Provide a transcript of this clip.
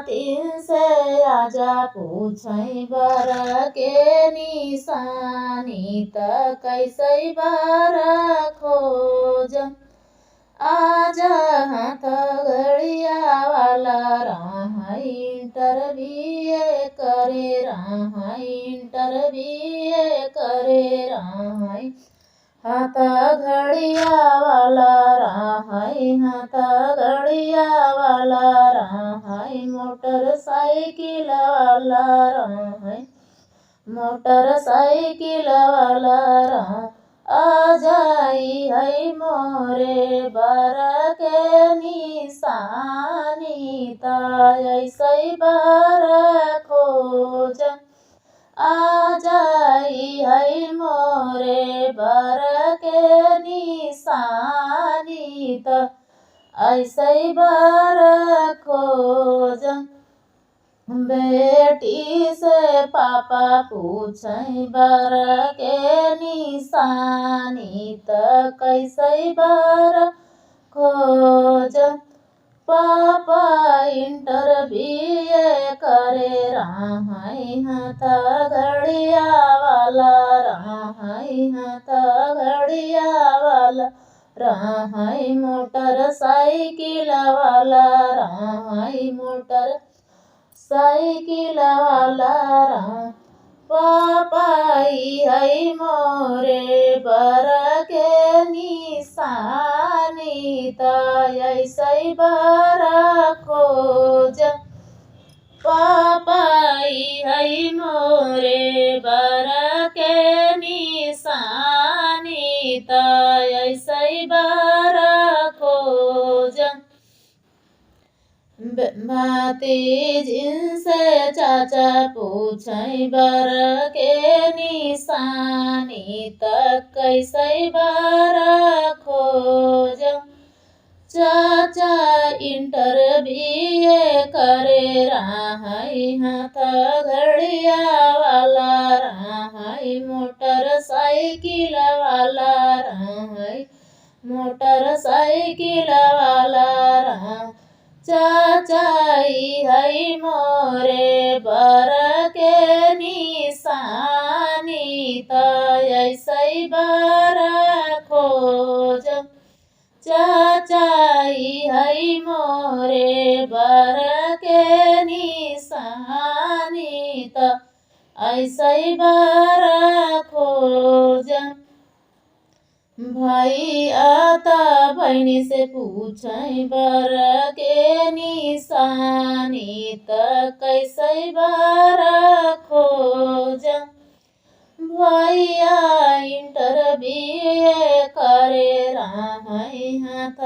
मातिन से आजा पूछै बर के निशानी त कैसै बर खोजम। आजा हाथ घड़िया वाला रहा इंटरव्यू करे रहा इंटरव्यू करे रहा हाथ घड़िया वाला रहा हाथ घड़िया वाला रहा मोटरसाइकिल वाला रहा मोटरसाइकिल वाला रहा। आ जाई है मोरे बर के निशानी त ऐसै बर खोज। आ जाई है मोरे बर के निशानी त ऐसै बर खोज। बेटी से पापा पूछै बर के निशानी त कैसै बर खोज। पापा इंटरव्यू करे रहा हाथ घड़िया वाला रहा हाथ घड़िया वाला रहा मोटरसाइकिल वाला रहा मोटर साइकिल वाला रहा। पापाई है मोरे बर के निशानी त ऐसै बर खोज। पापाई है मोरे बर के निशानी त ऐसै बर खोज। भतीजिन से चाचा पूछै बर के निशानी त कैसै बर खोज। चाचा इंटरव्यू करे रहा हाथ घड़िया वाला रहा मोटरसाइकिल वाला रहा मोटरसाइकिल वाला रहा। चाचाई है मोरे बर के निशानी त ऐसै बर खोज। चाचाई है मोरे बर के निशानी त ऐसै बर खोज। भैया त बहिनी से पूछै बर के निशानी त कैसै बर खोज। भैया इंटरव्यू करे रहा हाथ